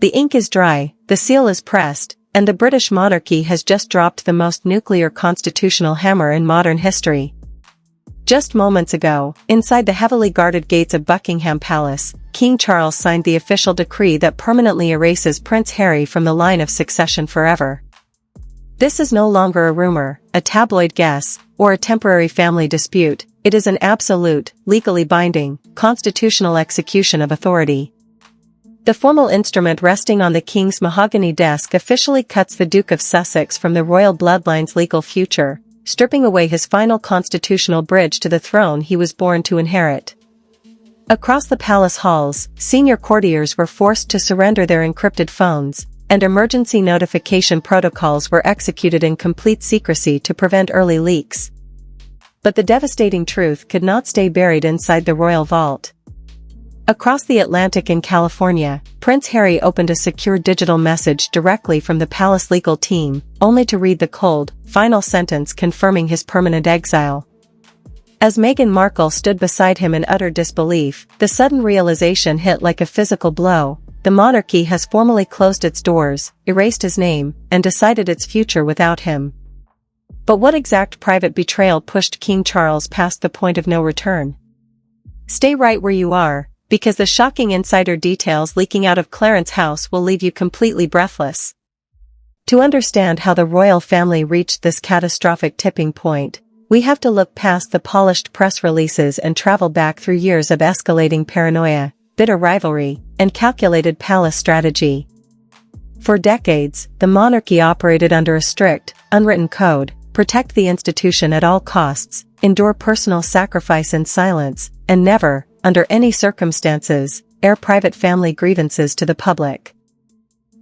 The ink is dry, the seal is pressed, and the British monarchy has just dropped the most nuclear constitutional hammer in modern history. Just moments ago, inside the heavily guarded gates of Buckingham Palace, King Charles signed the official decree that permanently erases Prince Harry from the line of succession forever. This is no longer a rumor, a tabloid guess, or a temporary family dispute. It is an absolute, legally binding, constitutional execution of authority. The formal instrument resting on the King's mahogany desk officially cuts the Duke of Sussex from the royal bloodline's legal future, stripping away his final constitutional bridge to the throne he was born to inherit. Across the palace halls, senior courtiers were forced to surrender their encrypted phones, and emergency notification protocols were executed in complete secrecy to prevent early leaks. But the devastating truth could not stay buried inside the royal vault. Across the Atlantic in California, Prince Harry opened a secure digital message directly from the palace legal team, only to read the cold, final sentence confirming his permanent exile. As Meghan Markle stood beside him in utter disbelief, the sudden realization hit like a physical blow. The monarchy has formally closed its doors, erased his name, and decided its future without him. But what exact private betrayal pushed King Charles past the point of no return? Stay right where you are, because the shocking insider details leaking out of Clarence House will leave you completely breathless. To understand how the royal family reached this catastrophic tipping point, we have to look past the polished press releases and travel back through years of escalating paranoia, bitter rivalry, and calculated palace strategy. For decades, the monarchy operated under a strict, unwritten code: protect the institution at all costs, endure personal sacrifice in silence, and never, under any circumstances, air private family grievances to the public.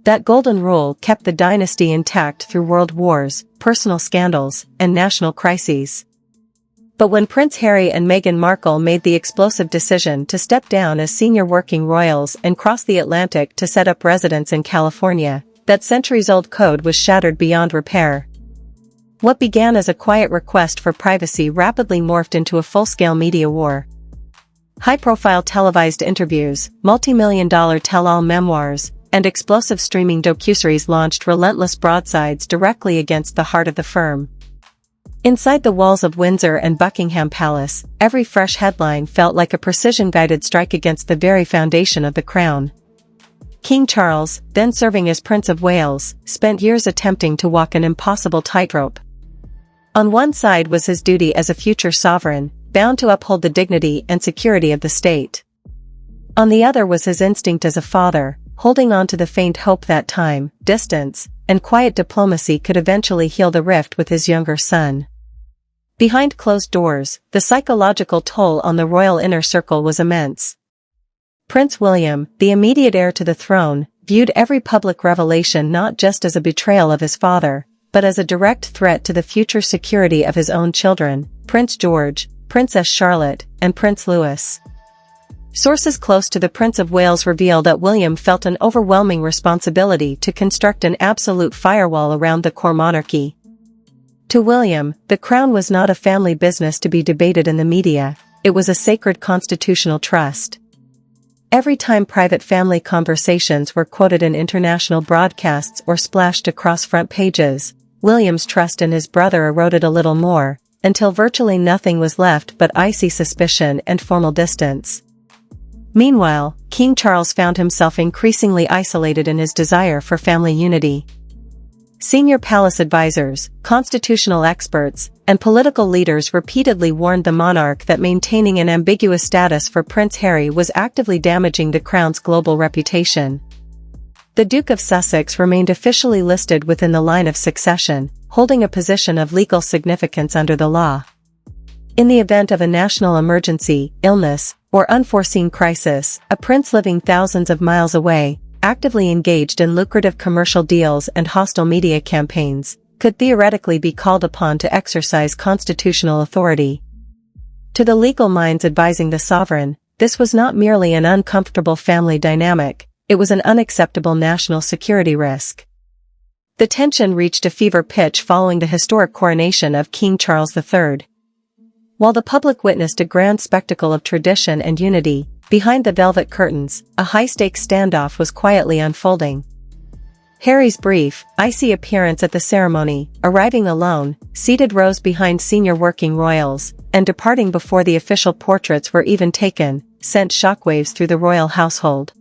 That golden rule kept the dynasty intact through world wars, personal scandals, and national crises. But when Prince Harry and Meghan Markle made the explosive decision to step down as senior working royals and cross the Atlantic to set up residence in California, that centuries-old code was shattered beyond repair. What began as a quiet request for privacy rapidly morphed into a full-scale media war. High-profile televised interviews, multi-million-dollar tell-all memoirs, and explosive streaming docuseries launched relentless broadsides directly against the heart of the firm. Inside the walls of Windsor and Buckingham Palace, every fresh headline felt like a precision-guided strike against the very foundation of the crown. King Charles, then serving as Prince of Wales, spent years attempting to walk an impossible tightrope. On one side was his duty as a future sovereign, bound to uphold the dignity and security of the state. On the other was his instinct as a father, holding on to the faint hope that time, distance, and quiet diplomacy could eventually heal the rift with his younger son. Behind closed doors, the psychological toll on the royal inner circle was immense. Prince William, the immediate heir to the throne, viewed every public revelation not just as a betrayal of his father, but as a direct threat to the future security of his own children, Prince George, Princess Charlotte, and Prince Louis. Sources close to the Prince of Wales reveal that William felt an overwhelming responsibility to construct an absolute firewall around the core monarchy. To William, the crown was not a family business to be debated in the media, it was a sacred constitutional trust. Every time private family conversations were quoted in international broadcasts or splashed across front pages, William's trust in his brother eroded a little more, until virtually nothing was left but icy suspicion and formal distance. Meanwhile, King Charles found himself increasingly isolated in his desire for family unity. Senior palace advisors, constitutional experts, and political leaders repeatedly warned the monarch that maintaining an ambiguous status for Prince Harry was actively damaging the crown's global reputation. The Duke of Sussex remained officially listed within the line of succession, holding a position of legal significance under the law. In the event of a national emergency, illness, or unforeseen crisis, a prince living thousands of miles away, actively engaged in lucrative commercial deals and hostile media campaigns, could theoretically be called upon to exercise constitutional authority. To the legal minds advising the sovereign, this was not merely an uncomfortable family dynamic, it was an unacceptable national security risk. The tension reached a fever pitch following the historic coronation of King Charles III. While the public witnessed a grand spectacle of tradition and unity, behind the velvet curtains, a high-stakes standoff was quietly unfolding. Harry's brief, icy appearance at the ceremony, arriving alone, seated rows behind senior working royals, and departing before the official portraits were even taken, sent shockwaves through the royal household.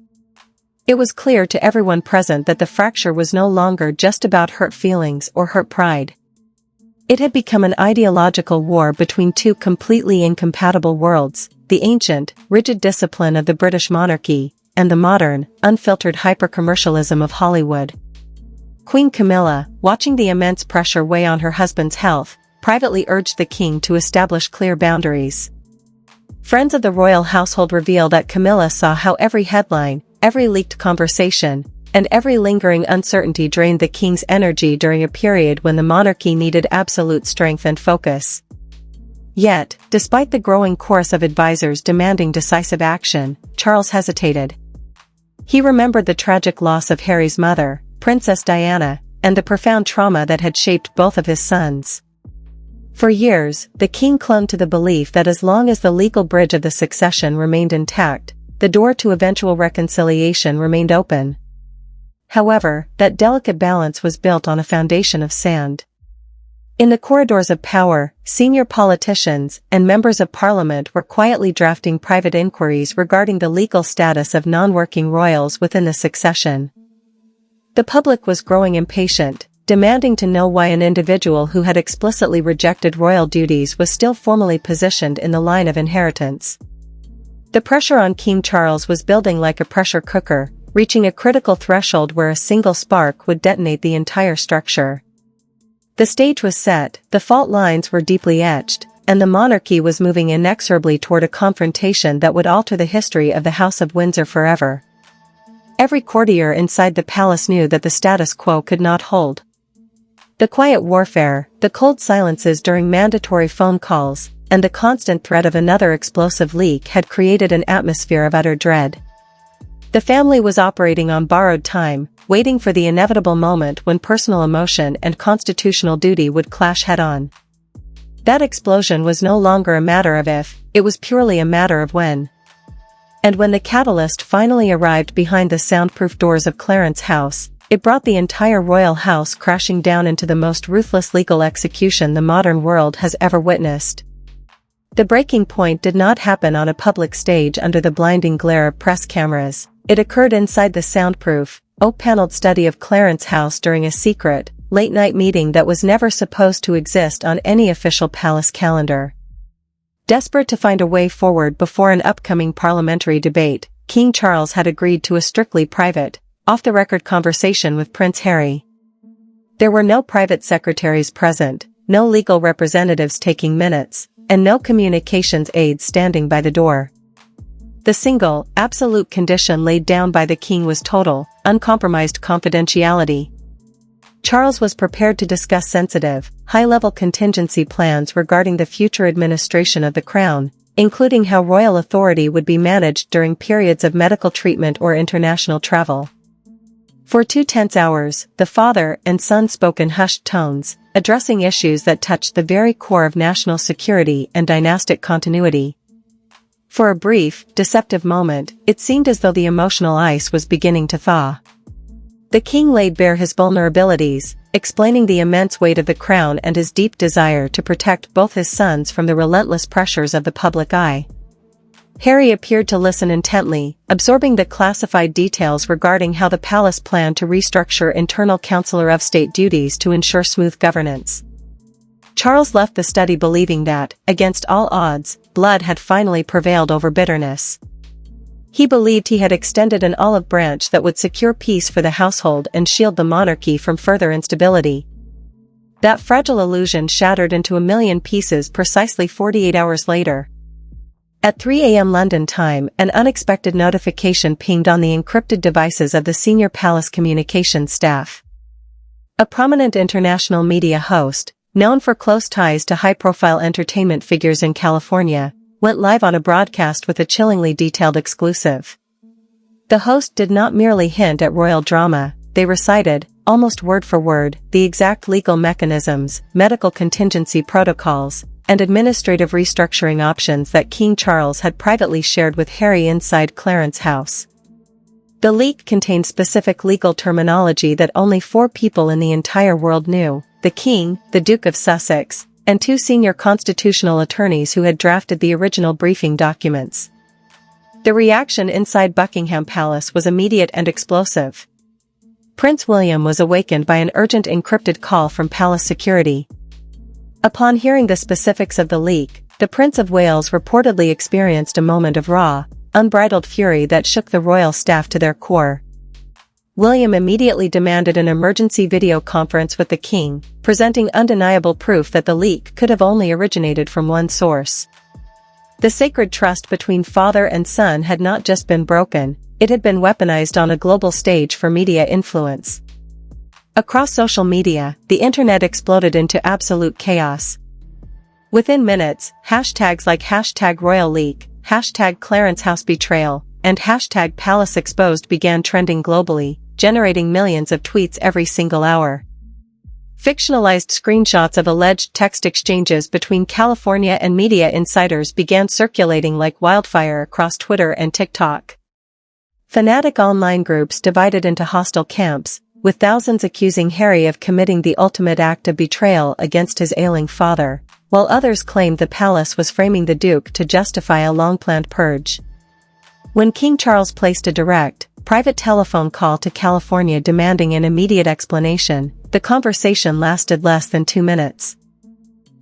It was clear to everyone present that the fracture was no longer just about hurt feelings or hurt pride. It had become an ideological war between two completely incompatible worlds, the ancient, rigid discipline of the British monarchy, and the modern, unfiltered hyper-commercialism of Hollywood. Queen Camilla, watching the immense pressure weigh on her husband's health, privately urged the king to establish clear boundaries. Friends of the royal household reveal that Camilla saw how every headline, every leaked conversation, and every lingering uncertainty drained the king's energy during a period when the monarchy needed absolute strength and focus. Yet, despite the growing chorus of advisors demanding decisive action, Charles hesitated. He remembered the tragic loss of Harry's mother, Princess Diana, and the profound trauma that had shaped both of his sons. For years, the king clung to the belief that as long as the legal bridge of the succession remained intact, the door to eventual reconciliation remained open. However, that delicate balance was built on a foundation of sand. In the corridors of power, senior politicians and members of parliament were quietly drafting private inquiries regarding the legal status of non-working royals within the succession. The public was growing impatient, demanding to know why an individual who had explicitly rejected royal duties was still formally positioned in the line of inheritance. The pressure on King Charles was building like a pressure cooker, reaching a critical threshold where a single spark would detonate the entire structure. The stage was set, the fault lines were deeply etched, and the monarchy was moving inexorably toward a confrontation that would alter the history of the House of Windsor forever. Every courtier inside the palace knew that the status quo could not hold. The quiet warfare, the cold silences during mandatory phone calls, and the constant threat of another explosive leak had created an atmosphere of utter dread. The family was operating on borrowed time, waiting for the inevitable moment when personal emotion and constitutional duty would clash head-on. That explosion was no longer a matter of if, it was purely a matter of when. And when the catalyst finally arrived behind the soundproof doors of Clarence House, it brought the entire royal house crashing down into the most ruthless legal execution the modern world has ever witnessed. The breaking point did not happen on a public stage under the blinding glare of press cameras. It occurred inside the soundproof, oak-paneled study of Clarence House during a secret, late-night meeting that was never supposed to exist on any official palace calendar. Desperate to find a way forward before an upcoming parliamentary debate, King Charles had agreed to a strictly private, off-the-record conversation with Prince Harry. There were no private secretaries present, no legal representatives taking minutes, and no communications aides standing by the door. The single, absolute condition laid down by the king was total, uncompromised confidentiality. Charles was prepared to discuss sensitive, high-level contingency plans regarding the future administration of the crown, including how royal authority would be managed during periods of medical treatment or international travel. For 2 tense hours, the father and son spoke in hushed tones, addressing issues that touched the very core of national security and dynastic continuity. For a brief, deceptive moment, it seemed as though the emotional ice was beginning to thaw. The king laid bare his vulnerabilities, explaining the immense weight of the crown and his deep desire to protect both his sons from the relentless pressures of the public eye. Harry appeared to listen intently, absorbing the classified details regarding how the palace planned to restructure internal Councillor of State duties to ensure smooth governance. Charles left the study believing that, against all odds, blood had finally prevailed over bitterness. He believed he had extended an olive branch that would secure peace for the household and shield the monarchy from further instability. That fragile illusion shattered into a million pieces precisely 48 hours later. At 3 a.m. London time, an unexpected notification pinged on the encrypted devices of the senior palace communications staff. A prominent international media host, known for close ties to high-profile entertainment figures in California, went live on a broadcast with a chillingly detailed exclusive. The host did not merely hint at royal drama, they recited, almost word for word, the exact legal mechanisms, medical contingency protocols, and administrative restructuring options that King Charles had privately shared with Harry inside Clarence House. The leak contained specific legal terminology that only 4 people in the entire world knew: the King, the Duke of Sussex, and 2 senior constitutional attorneys who had drafted the original briefing documents. The reaction inside Buckingham Palace was immediate and explosive. Prince William was awakened by an urgent encrypted call from palace security. Upon hearing the specifics of the leak, the Prince of Wales reportedly experienced a moment of raw, unbridled fury that shook the royal staff to their core. William immediately demanded an emergency video conference with the King, presenting undeniable proof that the leak could have only originated from one source. The sacred trust between father and son had not just been broken, it had been weaponized on a global stage for media influence. Across social media, the internet exploded into absolute chaos. Within minutes, hashtags like #RoyalLeak, #ClarenceHouseBetrayal, and #PalaceExposed began trending globally, generating millions of tweets every single hour. Fictionalized screenshots of alleged text exchanges between California and media insiders began circulating like wildfire across Twitter and TikTok. Fanatic online groups divided into hostile camps, with thousands accusing Harry of committing the ultimate act of betrayal against his ailing father, while others claimed the palace was framing the Duke to justify a long-planned purge. When King Charles placed a direct, private telephone call to California demanding an immediate explanation, the conversation lasted less than 2 minutes.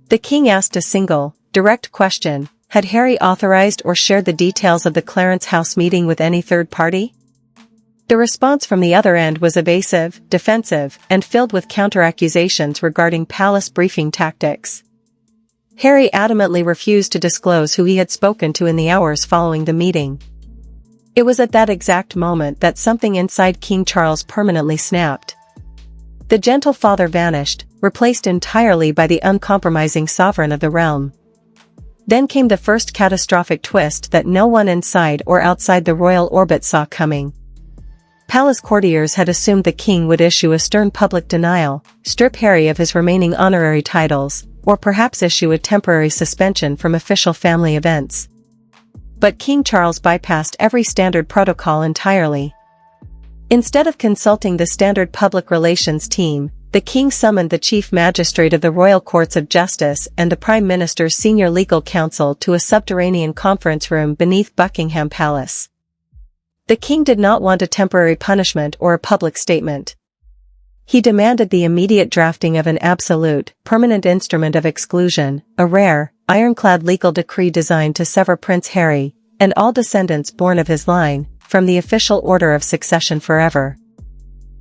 The King asked a single, direct question: had Harry authorized or shared the details of the Clarence House meeting with any third party? The response from the other end was evasive, defensive, and filled with counter-accusations regarding palace briefing tactics. Harry adamantly refused to disclose who he had spoken to in the hours following the meeting. It was at that exact moment that something inside King Charles permanently snapped. The gentle father vanished, replaced entirely by the uncompromising sovereign of the realm. Then came the first catastrophic twist that no one inside or outside the royal orbit saw coming. Palace courtiers had assumed the King would issue a stern public denial, strip Harry of his remaining honorary titles, or perhaps issue a temporary suspension from official family events. But King Charles bypassed every standard protocol entirely. Instead of consulting the standard public relations team, the King summoned the Chief Magistrate of the Royal Courts of Justice and the Prime Minister's senior legal counsel to a subterranean conference room beneath Buckingham Palace. The King did not want a temporary punishment or a public statement. He demanded the immediate drafting of an absolute, permanent instrument of exclusion, a rare, ironclad legal decree designed to sever Prince Harry, and all descendants born of his line, from the official order of succession forever.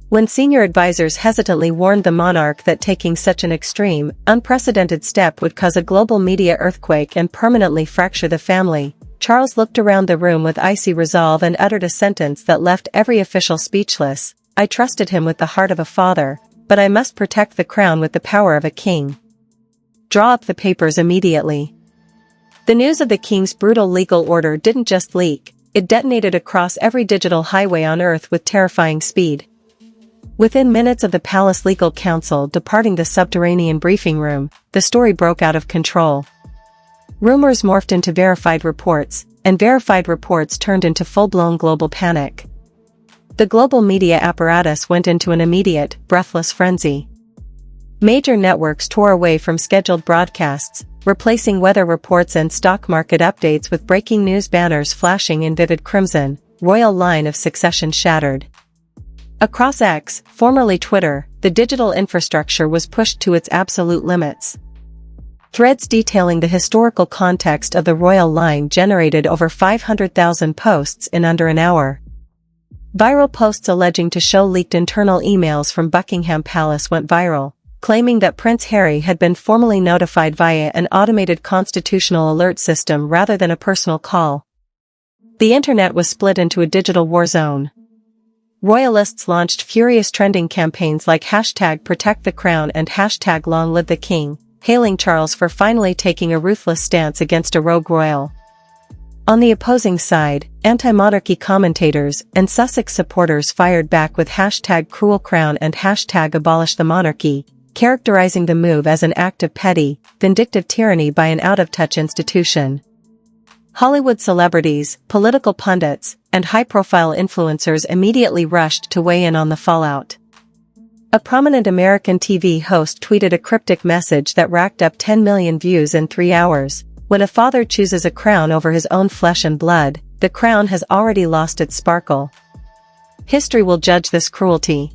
When senior advisors hesitantly warned the monarch that taking such an extreme, unprecedented step would cause a global media earthquake and permanently fracture the family, Charles looked around the room with icy resolve and uttered a sentence that left every official speechless: "I trusted him with the heart of a father, but I must protect the crown with the power of a king. Draw up the papers immediately." The news of the King's brutal legal order didn't just leak, it detonated across every digital highway on Earth with terrifying speed. Within minutes of the palace legal counsel departing the subterranean briefing room, the story broke out of control. Rumors morphed into verified reports, and verified reports turned into full-blown global panic. The global media apparatus went into an immediate, breathless frenzy. Major networks tore away from scheduled broadcasts, replacing weather reports and stock market updates with breaking news banners flashing in vivid crimson: "Royal line of succession shattered." Across X, formerly Twitter, the digital infrastructure was pushed to its absolute limits. Threads detailing the historical context of the royal line generated over 500,000 posts in under an hour. Viral posts alleging to show leaked internal emails from Buckingham Palace went viral, claiming that Prince Harry had been formally notified via an automated constitutional alert system rather than a personal call. The internet was split into a digital war zone. Royalists launched furious trending campaigns like #ProtectTheCrown and #LongLiveTheKing, hailing Charles for finally taking a ruthless stance against a rogue royal. On the opposing side, anti-monarchy commentators and Sussex supporters fired back with #CruelCrown and #AbolishTheMonarchy, characterizing the move as an act of petty, vindictive tyranny by an out-of-touch institution. Hollywood celebrities, political pundits, and high-profile influencers immediately rushed to weigh in on the fallout. A prominent American TV host tweeted a cryptic message that racked up 10 million views in 3 hours. When a father chooses a crown over his own flesh and blood, the crown has already lost its sparkle. History will judge this cruelty.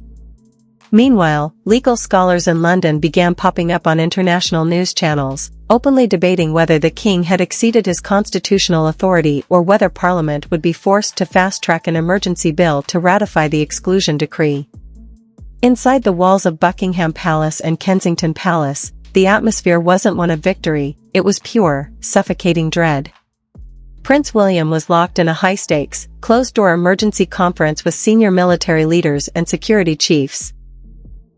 Meanwhile, legal scholars in London began popping up on international news channels, openly debating whether the king had exceeded his constitutional authority or whether Parliament would be forced to fast-track an emergency bill to ratify the exclusion decree. Inside the walls of Buckingham Palace and Kensington Palace, the atmosphere wasn't one of victory, it was pure, suffocating dread. Prince William was locked in a high-stakes, closed-door emergency conference with senior military leaders and security chiefs.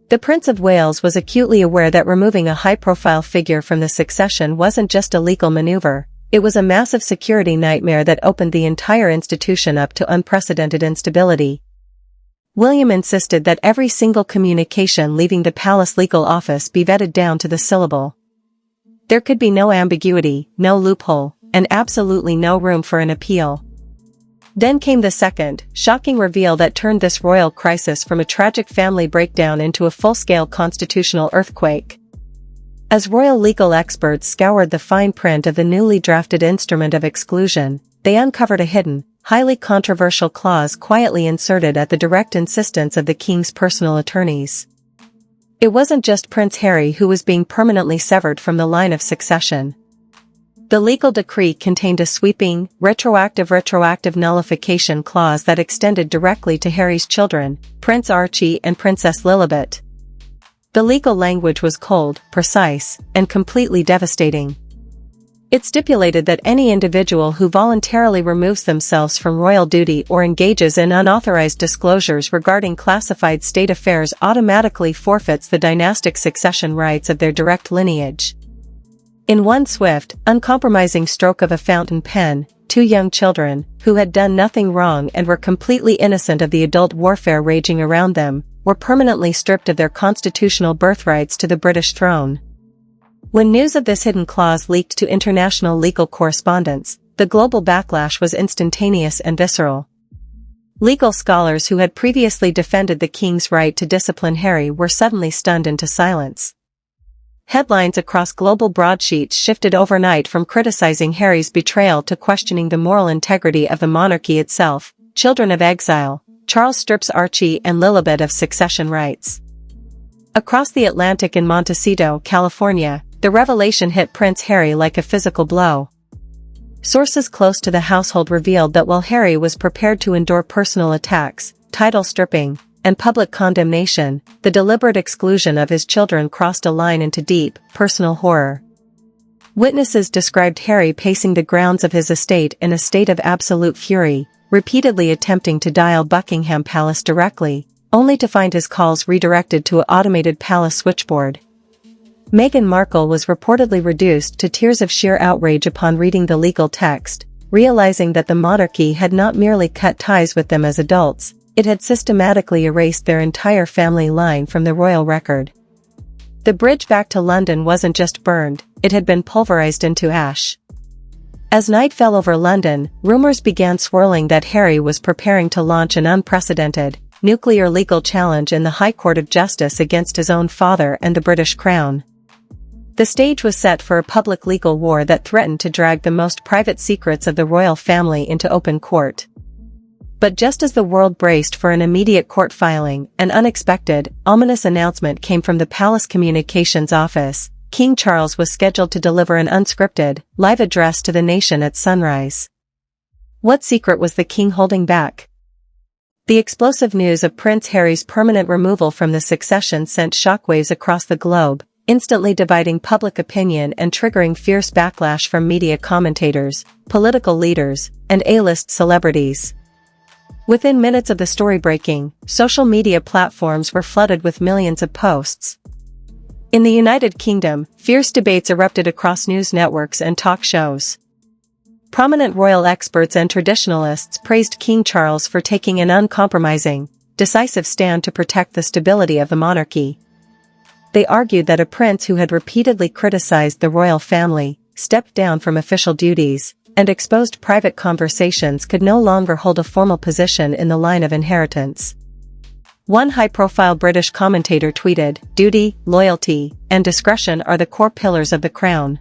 The Prince of Wales was acutely aware that removing a high-profile figure from the succession wasn't just a legal maneuver, it was a massive security nightmare that opened the entire institution up to unprecedented instability. William insisted that every single communication leaving the palace legal office be vetted down to the syllable. There could be no ambiguity, no loophole, and absolutely no room for an appeal. Then came the second, shocking reveal that turned this royal crisis from a tragic family breakdown into a full-scale constitutional earthquake. As royal legal experts scoured the fine print of the newly drafted instrument of exclusion, they uncovered a hidden, highly controversial clause quietly inserted at the direct insistence of the king's personal attorneys. It wasn't just Prince Harry who was being permanently severed from the line of succession. The legal decree contained a sweeping, retroactive nullification clause that extended directly to Harry's children, Prince Archie and Princess Lilibet. The legal language was cold, precise, and completely devastating. It stipulated that any individual who voluntarily removes themselves from royal duty or engages in unauthorized disclosures regarding classified state affairs automatically forfeits the dynastic succession rights of their direct lineage. In one swift, uncompromising stroke of a fountain pen, 2 young children, who had done nothing wrong and were completely innocent of the adult warfare raging around them, were permanently stripped of their constitutional birthrights to the British throne. When news of this hidden clause leaked to international legal correspondents, the global backlash was instantaneous and visceral. Legal scholars who had previously defended the king's right to discipline Harry were suddenly stunned into silence. Headlines across global broadsheets shifted overnight from criticizing Harry's betrayal to questioning the moral integrity of the monarchy itself. Children of exile, Charles strips Archie and Lilibet of succession rights. Across the Atlantic in Montecito, California, the revelation hit Prince Harry like a physical blow. Sources close to the household revealed that while Harry was prepared to endure personal attacks, title stripping, and public condemnation, the deliberate exclusion of his children crossed a line into deep, personal horror. Witnesses described Harry pacing the grounds of his estate in a state of absolute fury, repeatedly attempting to dial Buckingham Palace directly, only to find his calls redirected to an automated palace switchboard. Meghan Markle was reportedly reduced to tears of sheer outrage upon reading the legal text, realizing that the monarchy had not merely cut ties with them as adults, it had systematically erased their entire family line from the royal record. The bridge back to London wasn't just burned, it had been pulverized into ash. As night fell over London, rumors began swirling that Harry was preparing to launch an unprecedented, nuclear legal challenge in the High Court of Justice against his own father and the British Crown. The stage was set for a public legal war that threatened to drag the most private secrets of the royal family into open court. But just as the world braced for an immediate court filing, an unexpected, ominous announcement came from the Palace Communications Office. King Charles was scheduled to deliver an unscripted, live address to the nation at sunrise. What secret was the king holding back? The explosive news of Prince Harry's permanent removal from the succession sent shockwaves across the globe, instantly dividing public opinion and triggering fierce backlash from media commentators, political leaders, and A-list celebrities. Within minutes of the story breaking, social media platforms were flooded with millions of posts. In the United Kingdom, fierce debates erupted across news networks and talk shows. Prominent royal experts and traditionalists praised King Charles for taking an uncompromising, decisive stand to protect the stability of the monarchy. They argued that a prince who had repeatedly criticized the royal family, stepped down from official duties, and exposed private conversations could no longer hold a formal position in the line of inheritance. One high-profile British commentator tweeted, "Duty, loyalty, and discretion are the core pillars of the crown.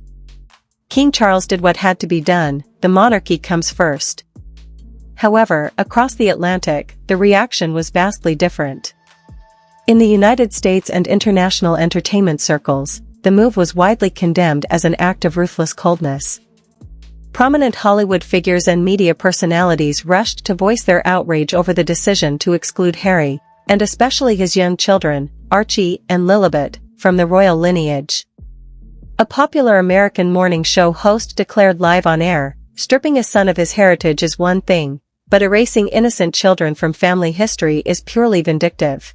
King Charles did what had to be done, the monarchy comes first." However, across the Atlantic, the reaction was vastly different. In the United States and international entertainment circles, the move was widely condemned as an act of ruthless coldness. Prominent Hollywood figures and media personalities rushed to voice their outrage over the decision to exclude Harry, and especially his young children, Archie and Lilibet, from the royal lineage. A popular American morning show host declared live on air, "Stripping a son of his heritage is one thing, but erasing innocent children from family history is purely vindictive.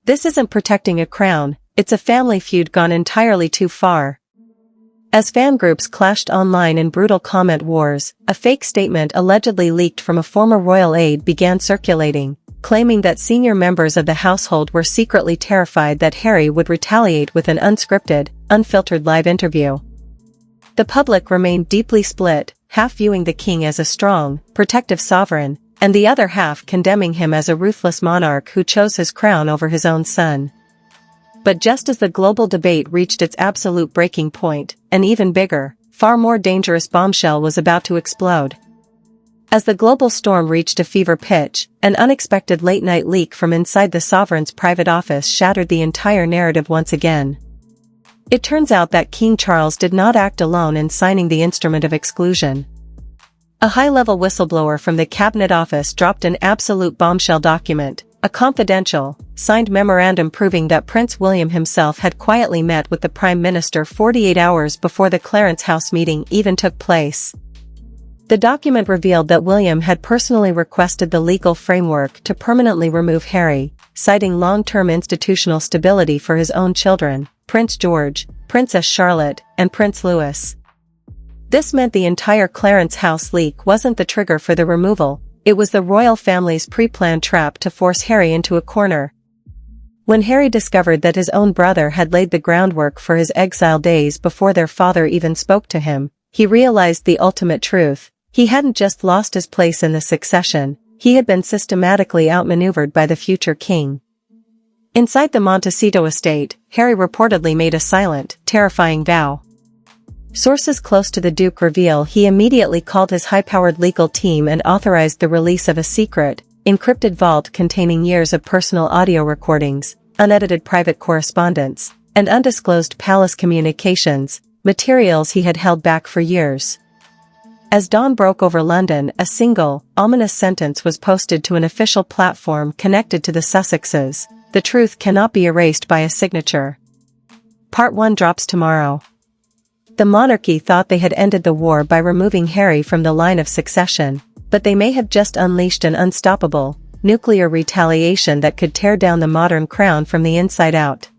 This isn't protecting a crown, it's a family feud gone entirely too far." As fan groups clashed online in brutal comment wars, a fake statement allegedly leaked from a former royal aide began circulating, claiming that senior members of the household were secretly terrified that Harry would retaliate with an unscripted, unfiltered live interview. The public remained deeply split, half viewing the king as a strong, protective sovereign, and the other half condemning him as a ruthless monarch who chose his crown over his own son. But just as the global debate reached its absolute breaking point, an even bigger, far more dangerous bombshell was about to explode. As the global storm reached a fever pitch, an unexpected late-night leak from inside the sovereign's private office shattered the entire narrative once again. It turns out that King Charles did not act alone in signing the instrument of exclusion. A high-level whistleblower from the Cabinet Office dropped an absolute bombshell document, a confidential, signed memorandum proving that Prince William himself had quietly met with the Prime Minister 48 hours before the Clarence House meeting even took place. The document revealed that William had personally requested the legal framework to permanently remove Harry, citing long-term institutional stability for his own children, Prince George, Princess Charlotte, and Prince Louis. This meant the entire Clarence House leak wasn't the trigger for the removal, it was the royal family's pre-planned trap to force Harry into a corner. When Harry discovered that his own brother had laid the groundwork for his exile days before their father even spoke to him, he realized the ultimate truth. He hadn't just lost his place in the succession, he had been systematically outmaneuvered by the future king. Inside the Montecito estate, Harry reportedly made a silent, terrifying vow. Sources close to the Duke reveal he immediately called his high-powered legal team and authorized the release of a secret, encrypted vault containing years of personal audio recordings, unedited private correspondence, and undisclosed palace communications, materials he had held back for years. As dawn broke over London, a single, ominous sentence was posted to an official platform connected to the Sussexes: "The truth cannot be erased by a signature." Part 1 drops tomorrow. The monarchy thought they had ended the war by removing Harry from the line of succession, but they may have just unleashed an unstoppable, nuclear retaliation that could tear down the modern crown from the inside out.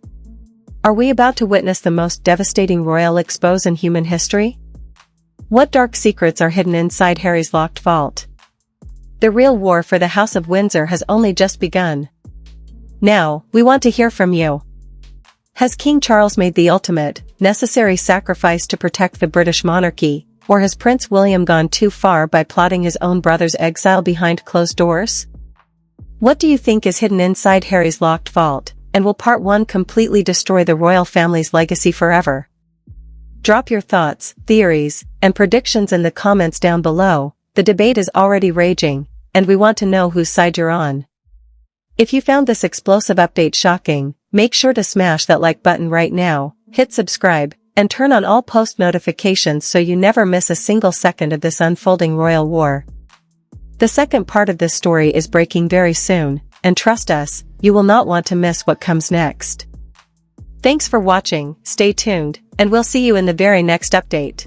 Are we about to witness the most devastating royal expose in human history? What dark secrets are hidden inside Harry's locked vault? The real war for the House of Windsor has only just begun. Now, we want to hear from you. Has King Charles made the ultimate, necessary sacrifice to protect the British monarchy, or has Prince William gone too far by plotting his own brother's exile behind closed doors? What do you think is hidden inside Harry's locked vault, and will Part 1 completely destroy the royal family's legacy forever? Drop your thoughts, theories, and predictions in the comments down below. The debate is already raging, and we want to know whose side you're on. If you found this explosive update shocking, make sure to smash that like button right now, hit subscribe, and turn on all post notifications so you never miss a single second of this unfolding royal war. The second part of this story is breaking very soon, and trust us, you will not want to miss what comes next. Thanks for watching, stay tuned, and we'll see you in the very next update.